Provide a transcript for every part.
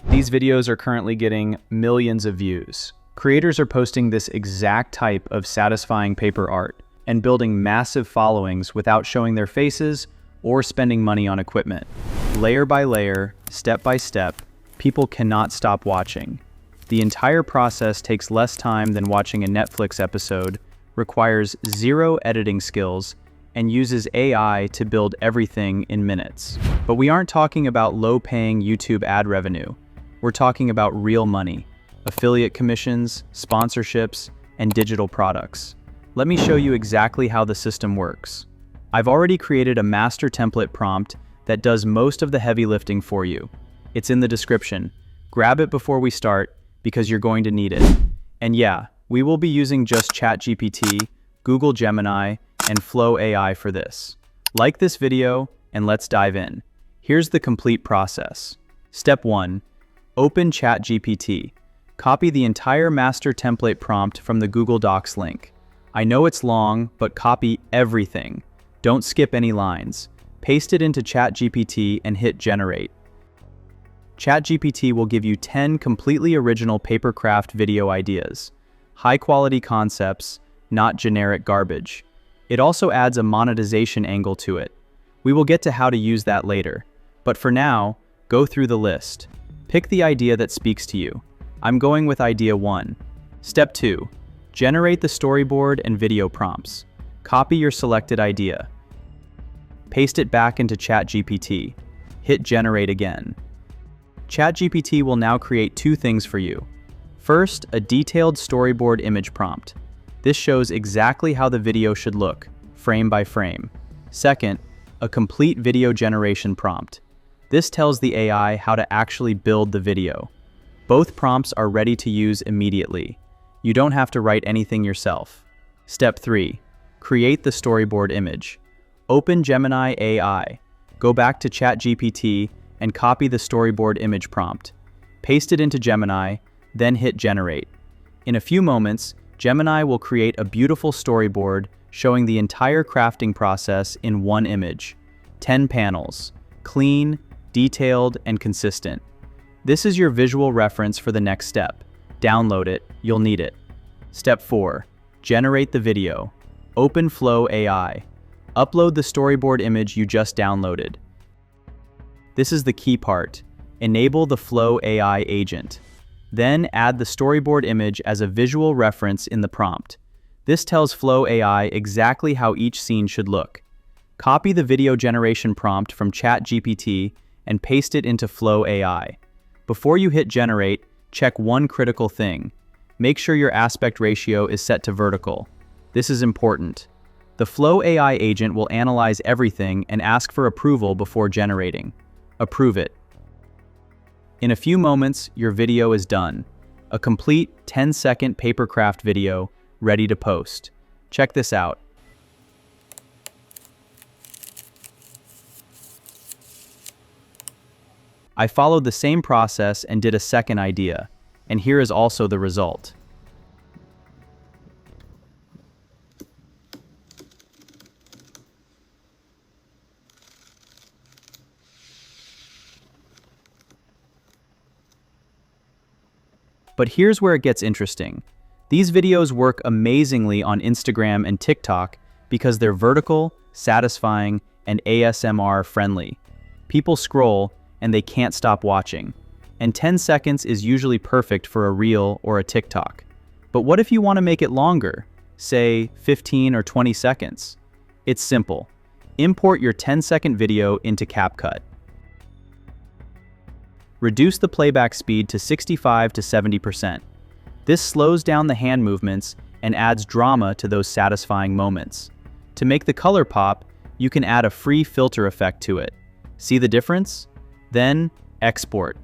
These videos are currently getting millions of views. Creators are posting this exact type of satisfying paper art and building massive followings without showing their faces or spending money on equipment. Layer by layer, step by step, people cannot stop watching. The entire process takes less time than watching a Netflix episode, requires zero editing skills, and uses AI to build everything in minutes. But we aren't talking about low-paying YouTube ad revenue. We're talking about real money, affiliate commissions, sponsorships, and digital products. Let me show you exactly how the system works. I've already created a master template prompt that does most of the heavy lifting for you. It's in the description. Grab it before we start because you're going to need it. And yeah, we will be using just ChatGPT, Google Gemini, and Flow AI for this. Like this video and let's dive in. Here's the complete process. Step 1. Open ChatGPT. Copy the entire master template prompt from the Google Docs link. I know it's long, but copy everything. Don't skip any lines. Paste it into ChatGPT and hit generate. ChatGPT will give you 10 completely original papercraft video ideas. High-quality concepts, not generic garbage. It also adds a monetization angle to it. We will get to how to use that later. But for now, go through the list. Pick the idea that speaks to you. I'm going with idea 1. Step 2. Generate the storyboard and video prompts. Copy your selected idea. Paste it back into ChatGPT. Hit generate again. ChatGPT will now create two things for you. First, a detailed storyboard image prompt. This shows exactly how the video should look, frame by frame. Second, a complete video generation prompt. This tells the AI how to actually build the video. Both prompts are ready to use immediately. You don't have to write anything yourself. Step 3. Create the storyboard image. Open Gemini AI. Go back to ChatGPT and copy the storyboard image prompt. Paste it into Gemini, then hit generate. In a few moments, Gemini will create a beautiful storyboard showing the entire crafting process in one image. 10 panels. Clean, detailed, and consistent. This is your visual reference for the next step. Download it, you'll need it. Step 4. Generate the video. Open Flow AI. Upload the storyboard image you just downloaded. This is the key part. Enable the Flow AI agent. Then add the storyboard image as a visual reference in the prompt. This tells Flow AI exactly how each scene should look. Copy the video generation prompt from ChatGPT and paste it into Flow AI. Before you hit generate, check one critical thing. Make sure your aspect ratio is set to vertical. This is important. The Flow AI agent will analyze everything and ask for approval before generating. Approve it. In a few moments, your video is done. A complete 10-second papercraft video ready to post. Check this out. I followed the same process and did a second idea, and here is also the result. But here's where it gets interesting. These videos work amazingly on Instagram and TikTok because they're vertical, satisfying, and ASMR friendly. People scroll and they can't stop watching. And 10 seconds is usually perfect for a reel or a TikTok. But what if you want to make it longer? Say 15 or 20 seconds. It's simple. Import your 10-second video into CapCut. Reduce the playback speed to 65 to 70%. This slows down the hand movements and adds drama to those satisfying moments. To make the color pop, you can add a free filter effect to it. See the difference? Then, export.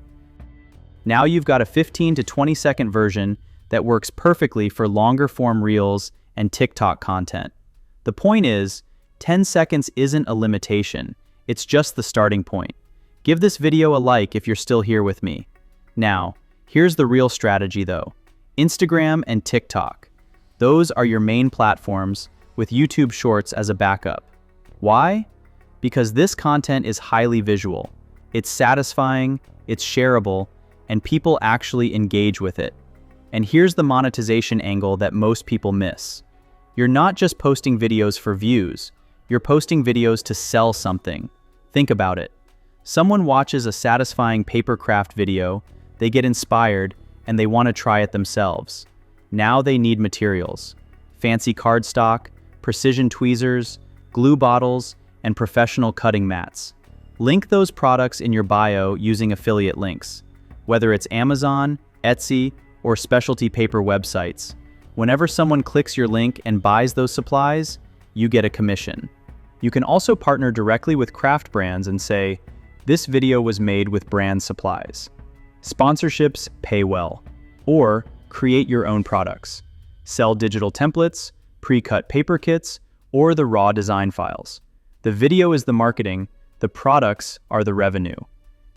Now you've got a 15 to 20 second version that works perfectly for longer form reels and TikTok content. The point is, 10 seconds isn't a limitation, it's just the starting point. Give this video a like if you're still here with me. Now, here's the real strategy though. Instagram and TikTok. Those are your main platforms, with YouTube Shorts as a backup. Why? Because this content is highly visual. It's satisfying, it's shareable, and people actually engage with it. And here's the monetization angle that most people miss. You're not just posting videos for views, you're posting videos to sell something. Think about it. Someone watches a satisfying paper craft video, they get inspired, and they want to try it themselves. Now they need materials. Fancy cardstock, precision tweezers, glue bottles, and professional cutting mats. Link those products in your bio using affiliate links, whether it's Amazon, Etsy, or specialty paper websites. Whenever someone clicks your link and buys those supplies, you get a commission. You can also partner directly with craft brands and say, "This video was made with brand supplies." Sponsorships pay well. Or create your own products. Sell digital templates, pre-cut paper kits, or the raw design files. The video is the marketing, the products are the revenue.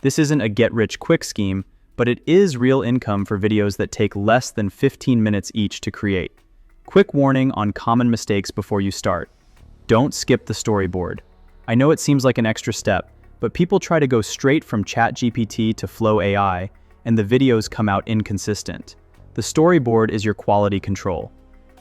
This isn't a get-rich-quick scheme, but it is real income for videos that take less than 15 minutes each to create. Quick warning on common mistakes before you start. Don't skip the storyboard. I know it seems like an extra step, but people try to go straight from ChatGPT to Flow AI, and the videos come out inconsistent. The storyboard is your quality control.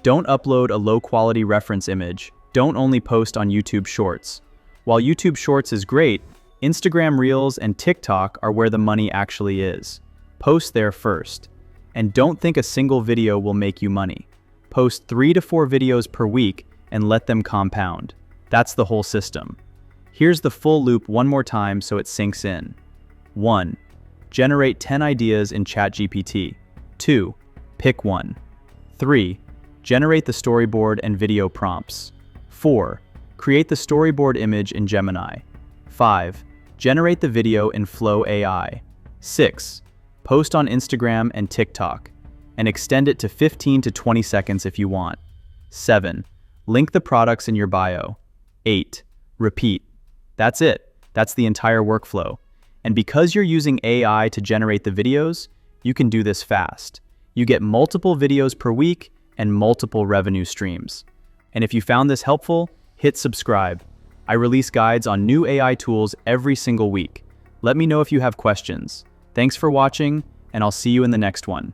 Don't upload a low-quality reference image. Don't only post on YouTube Shorts. While YouTube Shorts is great, Instagram Reels and TikTok are where the money actually is. Post there first. And don't think a single video will make you money. Post 3 to 4 videos per week and let them compound. That's the whole system. Here's the full loop one more time so it sinks in. 1. Generate 10 ideas in ChatGPT. 2. Pick one. 3. Generate the storyboard and video prompts. 4. Create the storyboard image in Gemini. 5. Generate the video in Flow AI. 6. Post on Instagram and TikTok, and extend it to 15 to 20 seconds if you want. 7. Link the products in your bio. 8. Repeat. That's it. That's the entire workflow. And because you're using AI to generate the videos, you can do this fast. You get multiple videos per week and multiple revenue streams. And if you found this helpful, hit subscribe. I release guides on new AI tools every single week. Let me know if you have questions. Thanks for watching, and I'll see you in the next one.